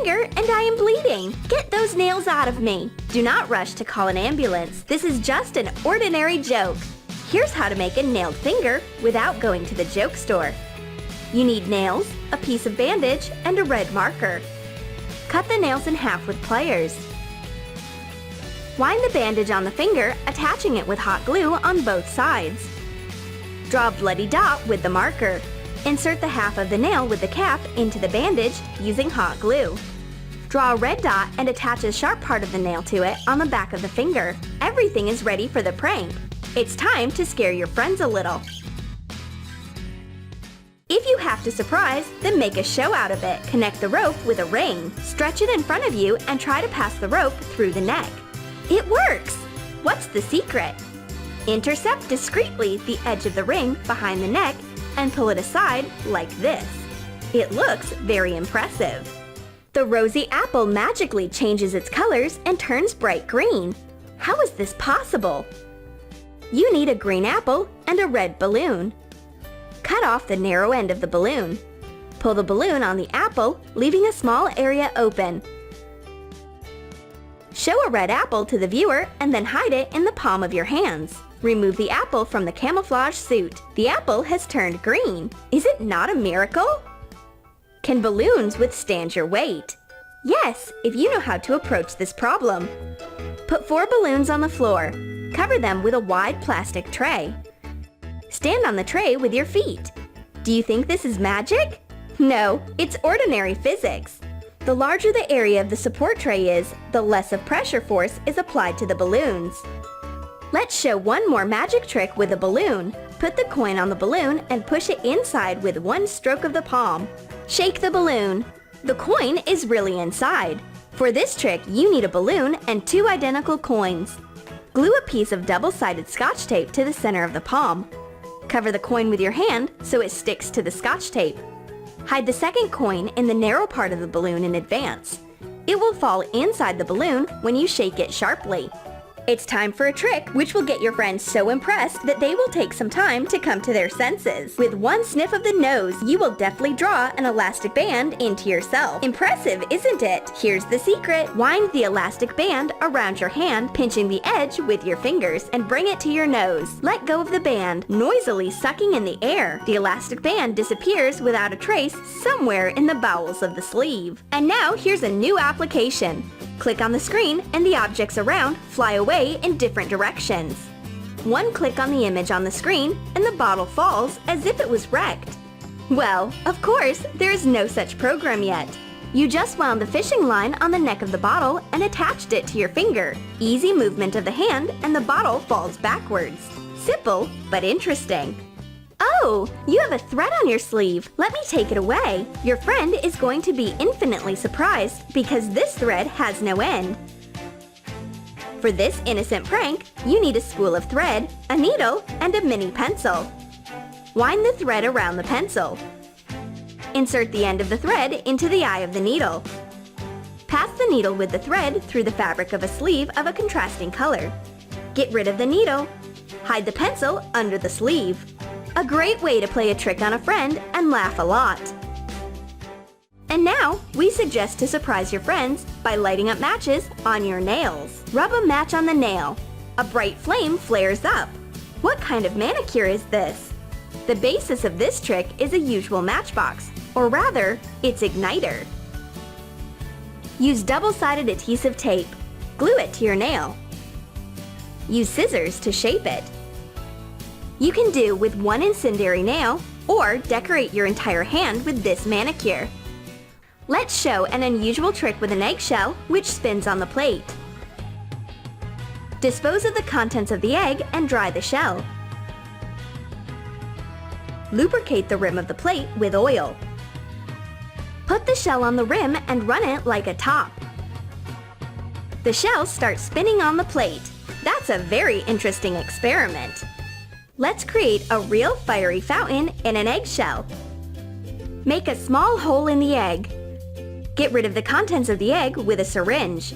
finger and I am bleeding. Get those nails out of me. Do not rush to call an ambulance. This is just an ordinary joke. Here's how to make a nailed finger without going to the joke store. You need nails, a piece of bandage, and a red marker. Cut the nails in half with pliers. Wind the bandage on the finger, attaching it with hot glue on both sides. Draw a bloody dot with the marker. Insert the half of the nail with the cap into the bandage using hot glue. Draw a red dot and attach a sharp part of the nail to it on the back of the finger. Everything is ready for the prank. It's time to scare your friends a little. If you have to surprise, then make a show out of it. Connect the rope with a ring. Stretch it in front of you and try to pass the rope through the neck. It works! What's the secret? Intercept discreetly the edge of the ring behind the neck and pull it aside like this. It looks very impressive. The rosy apple magically changes its colors and turns bright green. How is this possible? You need a green apple and a red balloon. Cut off the narrow end of the balloon. Pull the balloon on the apple, leaving a small area open. Show a red apple to the viewer and then hide it in the palm of your hands. Remove the apple from the camouflage suit. The apple has turned green. Is it not a miracle? Can balloons withstand your weight? Yes, if you know how to approach this problem. Put 4 balloons on the floor. Cover them with a wide plastic tray. Stand on the tray with your feet. Do you think this is magic? No, it's ordinary physics. The larger the area of the support tray is, the less of pressure force is applied to the balloons. Let's show one more magic trick with a balloon. Put the coin on the balloon and push it inside with one stroke of the palm. Shake the balloon. The coin is really inside. For this trick, you need a balloon and 2 identical coins. Glue a piece of double-sided Scotch tape to the center of the palm. Cover the coin with your hand so it sticks to the Scotch tape. Hide the second coin in the narrow part of the balloon in advance. It will fall inside the balloon when you shake it sharply. It's time for a trick which will get your friends so impressed that they will take some time to come to their senses. With one sniff of the nose, you will deftly draw an elastic band into yourself. Impressive, isn't it? Here's the secret. Wind the elastic band around your hand, pinching the edge with your fingers, and bring it to your nose. Let go of the band, noisily sucking in the air. The elastic band disappears without a trace somewhere in the bowels of the sleeve. And now here's a new application. Click on the screen and the objects around fly away in different directions. One click on the image on the screen and the bottle falls as if it was wrecked. Well, of course, there is no such program yet. You just wound the fishing line on the neck of the bottle and attached it to your finger. Easy movement of the hand and the bottle falls backwards. Simple, but interesting. Oh, you have a thread on your sleeve. Let me take it away. Your friend is going to be infinitely surprised because this thread has no end. For this innocent prank, you need a spool of thread, a needle, and a mini pencil. Wind the thread around the pencil. Insert the end of the thread into the eye of the needle. Pass the needle with the thread through the fabric of a sleeve of a contrasting color. Get rid of the needle. Hide the pencil under the sleeve. A great way to play a trick on a friend and laugh a lot. And now, we suggest to surprise your friends by lighting up matches on your nails. Rub a match on the nail. A bright flame flares up. What kind of manicure is this? The basis of this trick is a usual matchbox, or rather, its igniter. Use double-sided adhesive tape. Glue it to your nail. Use scissors to shape it. You can do with one incendiary nail or decorate your entire hand with this manicure. Let's show an unusual trick with an eggshell which spins on the plate. Dispose of the contents of the egg and dry the shell. Lubricate the rim of the plate with oil. Put the shell on the rim and run it like a top. The shell starts spinning on the plate. That's a very interesting experiment. Let's create a real fiery fountain in an eggshell. Make a small hole in the egg. Get rid of the contents of the egg with a syringe.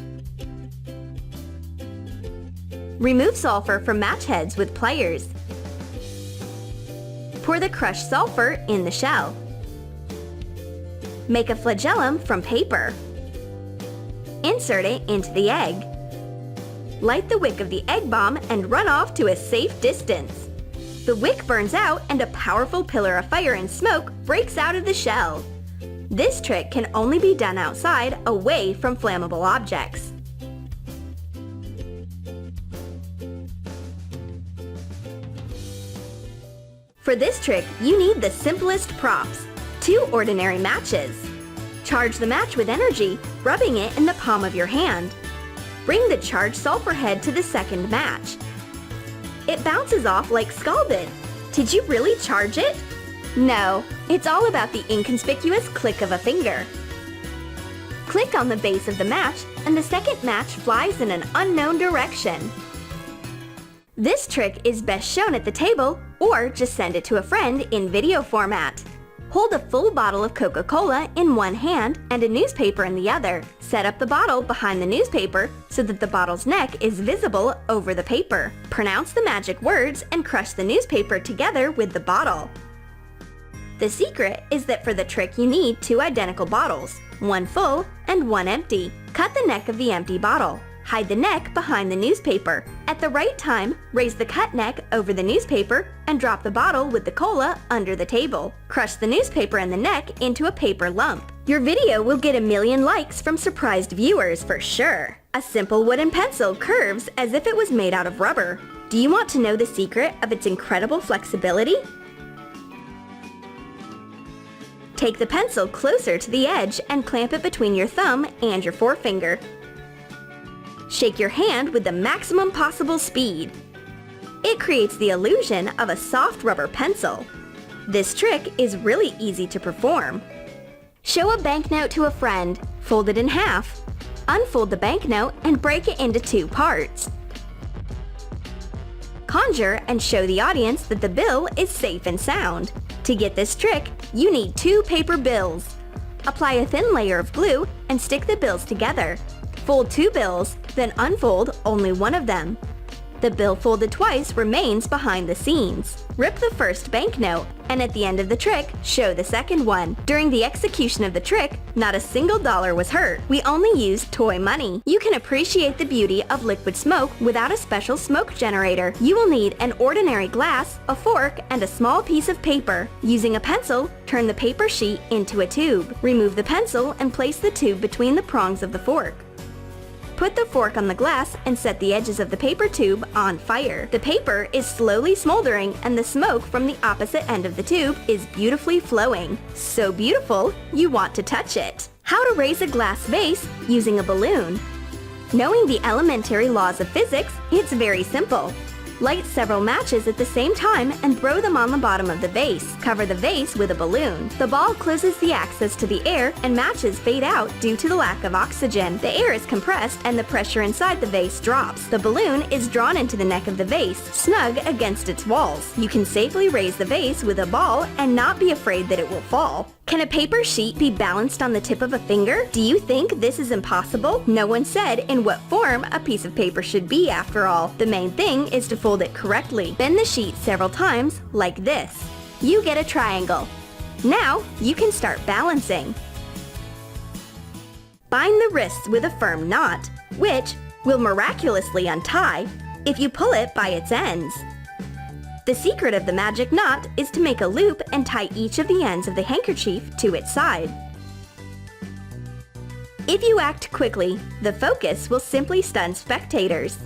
Remove sulfur from match heads with pliers. Pour the crushed sulfur in the shell. Make a flagellum from paper. insert it into the egg. Light the wick of the egg bomb and run off to a safe distance. The wick burns out and a powerful pillar of fire and smoke breaks out of the shell. This trick can only be done outside, away from flammable objects. For this trick, you need the simplest props: 2 ordinary matches. Charge the match with energy, rubbing it in the palm of your hand. Bring the charged sulfur head to the second match. It bounces off like scalded. Did you really charge it? No, it's all about the inconspicuous click of a finger. Click on the base of the match, and the second match flies in an unknown direction. This trick is best shown at the table, or just send it to a friend in video format. Hold a full bottle of Coca-Cola in one hand and a newspaper in the other. Set up the bottle behind the newspaper so that the bottle's neck is visible over the paper. Pronounce the magic words and crush the newspaper together with the bottle. The secret is that for the trick you need 2 identical bottles, one full and one empty. Cut the neck of the empty bottle. Hide the neck behind the newspaper. At the right time, raise the cut neck over the newspaper and drop the bottle with the cola under the table. Crush the newspaper and the neck into a paper lump. Your video will get 1 million likes from surprised viewers for sure. A simple wooden pencil curves as if it was made out of rubber. Do you want to know the secret of its incredible flexibility? Take the pencil closer to the edge and clamp it between your thumb and your forefinger. Shake your hand with the maximum possible speed. It creates the illusion of a soft rubber pencil. This trick is really easy to perform. Show a banknote to a friend, fold it in half. Unfold the banknote and break it into 2 parts. Conjure and show the audience that the bill is safe and sound. To get this trick, you need 2 paper bills. Apply a thin layer of glue and stick the bills together. Fold 2 bills, then unfold only one of them. The bill folded twice remains behind the scenes. Rip the first banknote, and at the end of the trick, show the second one. During the execution of the trick, not a single dollar was hurt. We only used toy money. You can appreciate the beauty of liquid smoke without a special smoke generator. You will need an ordinary glass, a fork, and a small piece of paper. Using a pencil, turn the paper sheet into a tube. Remove the pencil and place the tube between the prongs of the fork. Put the fork on the glass and set the edges of the paper tube on fire. The paper is slowly smoldering and the smoke from the opposite end of the tube is beautifully flowing. So beautiful, you want to touch it. How to raise a glass vase using a balloon. Knowing the elementary laws of physics, it's very simple. Light several matches at the same time and throw them on the bottom of the vase. Cover the vase with a balloon. The ball closes the access to the air and matches fade out due to the lack of oxygen. The air is compressed and the pressure inside the vase drops. The balloon is drawn into the neck of the vase, snug against its walls. You can safely raise the vase with a ball and not be afraid that it will fall. Can a paper sheet be balanced on the tip of a finger? Do you think this is impossible? No one said in what form a piece of paper should be after all. The main thing is to fold it correctly. Bend the sheet several times, like this. You get a triangle. Now, you can start balancing. Bind the wrists with a firm knot, which will miraculously untie if you pull it by its ends. The secret of the magic knot is to make a loop and tie each of the ends of the handkerchief to its side. If you act quickly, the focus will simply stun spectators.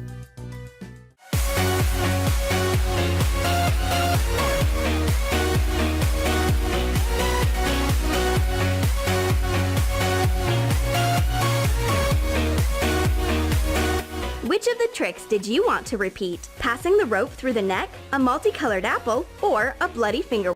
Which of the tricks did you want to repeat? Passing the rope through the neck, a multicolored apple, or a bloody finger?